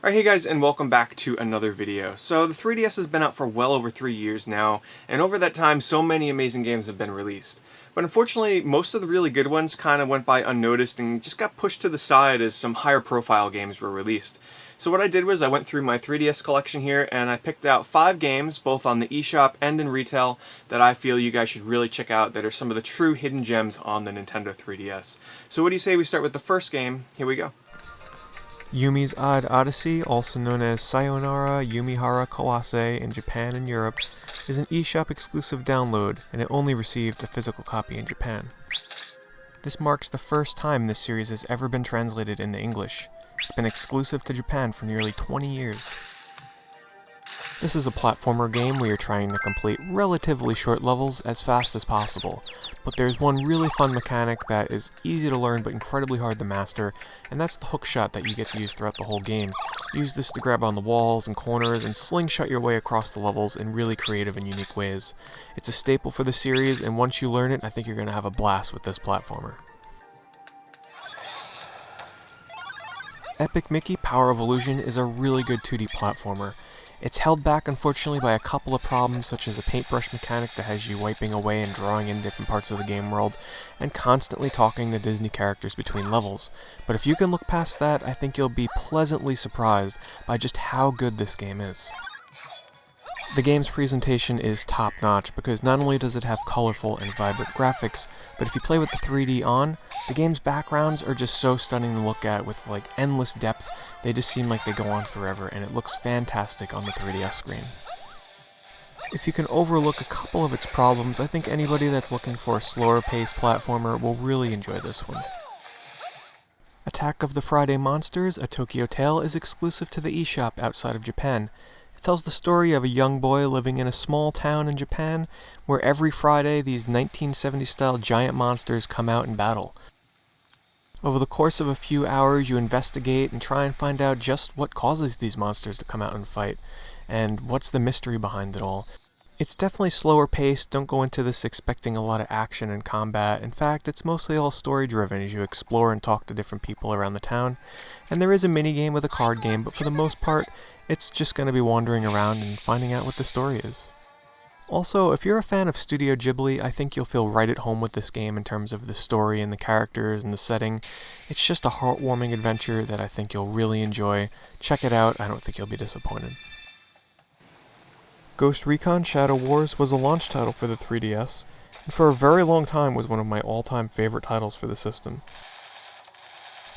Alright, hey guys, and welcome back to another video. So the 3DS has been out for well over 3 years now, and over that time so many amazing games have been released. But unfortunately, most of the really good ones kind of went by unnoticed and just got pushed to the side as some higher profile games were released. So what I did was I went through my 3DS collection here and I picked out 5 games, both on the eShop and in retail, that I feel you guys should really check out that are some of the true hidden gems on the Nintendo 3DS. So what do you say we start with the first game? Here we go. Yumi's Odd Odyssey, also known as Sayonara, Umihara, Kawase in Japan and Europe, is an eShop exclusive download, and it only received a physical copy in Japan. This marks the first time this series has ever been translated into English. It's been exclusive to Japan for nearly 20 years. This is a platformer game where you're trying to complete relatively short levels as fast as possible, but there's one really fun mechanic that is easy to learn but incredibly hard to master, and that's the hook shot that you get to use throughout the whole game. Use this to grab on the walls and corners and slingshot your way across the levels in really creative and unique ways. It's a staple for the series, and once you learn it, I think you're going to have a blast with this platformer. Epic Mickey Power of Illusion is a really good 2D platformer. It's held back, unfortunately, by a couple of problems, such as a paintbrush mechanic that has you wiping away and drawing in different parts of the game world, and constantly talking to Disney characters between levels. But if you can look past that, I think you'll be pleasantly surprised by just how good this game is. The game's presentation is top-notch because not only does it have colorful and vibrant graphics, but if you play with the 3D on, the game's backgrounds are just so stunning to look at with like endless depth. They just seem like they go on forever, and it looks fantastic on the 3DS screen. If you can overlook a couple of its problems, I think anybody that's looking for a slower-paced platformer will really enjoy this one. Attack of the Friday Monsters, A Tokyo Tale, is exclusive to the eShop outside of Japan. It tells the story of a young boy living in a small town in Japan, where every Friday these 1970s-style giant monsters come out in battle. Over the course of a few hours, you investigate and try and find out just what causes these monsters to come out and fight, and what's the mystery behind it all. It's definitely slower paced, don't go into this expecting a lot of action and combat. In fact, it's mostly all story driven as you explore and talk to different people around the town. And there is a minigame with a card game, but for the most part, it's just going to be wandering around and finding out what the story is. Also, if you're a fan of Studio Ghibli, I think you'll feel right at home with this game in terms of the story and the characters and the setting. It's just a heartwarming adventure that I think you'll really enjoy. Check it out, I don't think you'll be disappointed. Ghost Recon Shadow Wars was a launch title for the 3DS, and for a very long time was one of my all-time favorite titles for the system.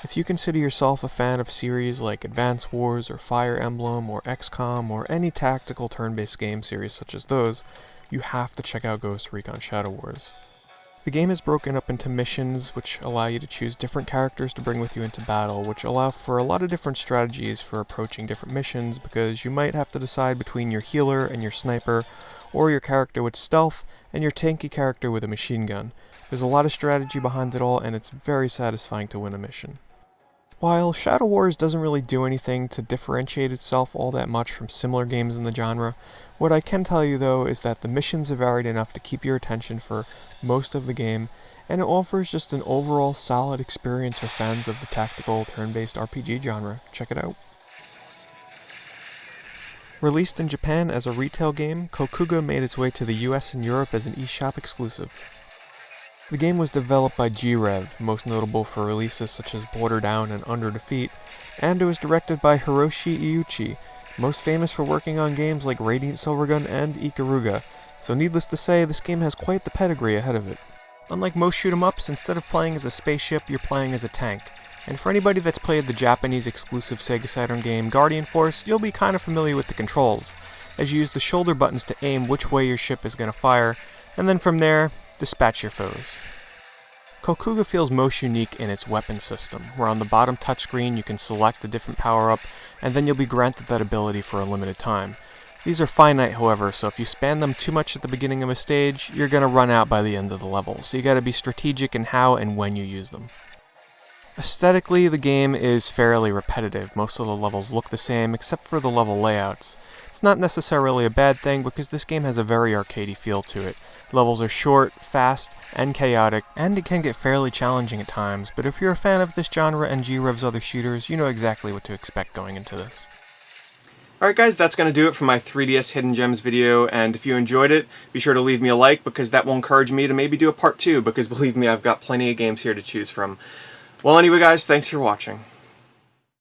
If you consider yourself a fan of series like Advance Wars or Fire Emblem or XCOM or any tactical turn-based game series such as those, you have to check out Ghost Recon Shadow Wars. The game is broken up into missions which allow you to choose different characters to bring with you into battle, which allow for a lot of different strategies for approaching different missions because you might have to decide between your healer and your sniper, or your character with stealth and your tanky character with a machine gun. There's a lot of strategy behind it all, and it's very satisfying to win a mission. While Shadow Wars doesn't really do anything to differentiate itself all that much from similar games in the genre, what I can tell you though is that the missions are varied enough to keep your attention for most of the game, and it offers just an overall solid experience for fans of the tactical turn-based RPG genre. Check it out. Released in Japan as a retail game, Kokuga made its way to the US and Europe as an eShop exclusive. The game was developed by G-Rev, most notable for releases such as Border Down and Under Defeat, and it was directed by Hiroshi Iuchi, most famous for working on games like Radiant Silvergun and Ikaruga, so needless to say, this game has quite the pedigree ahead of it. Unlike most shoot-'em-ups, instead of playing as a spaceship, you're playing as a tank. And for anybody that's played the Japanese exclusive Sega Saturn game Guardian Force, you'll be kind of familiar with the controls, as you use the shoulder buttons to aim which way your ship is going to fire, and then from there, dispatch your foes. Kokuga feels most unique in its weapon system, where on the bottom touchscreen you can select a different power-up, and then you'll be granted that ability for a limited time. These are finite, however, so if you spam them too much at the beginning of a stage, you're going to run out by the end of the level, so you gotta be strategic in how and when you use them. Aesthetically, the game is fairly repetitive. Most of the levels look the same, except for the level layouts. It's not necessarily a bad thing, because this game has a very arcadey feel to it. Levels are short, fast, and chaotic, and it can get fairly challenging at times, but if you're a fan of this genre and G-Rev's other shooters, you know exactly what to expect going into this. Alright guys, that's going to do it for my 3DS Hidden Gems video, and if you enjoyed it, be sure to leave me a like, because that will encourage me to maybe do a part 2, because believe me, I've got plenty of games here to choose from. Well, anyway guys, thanks for watching.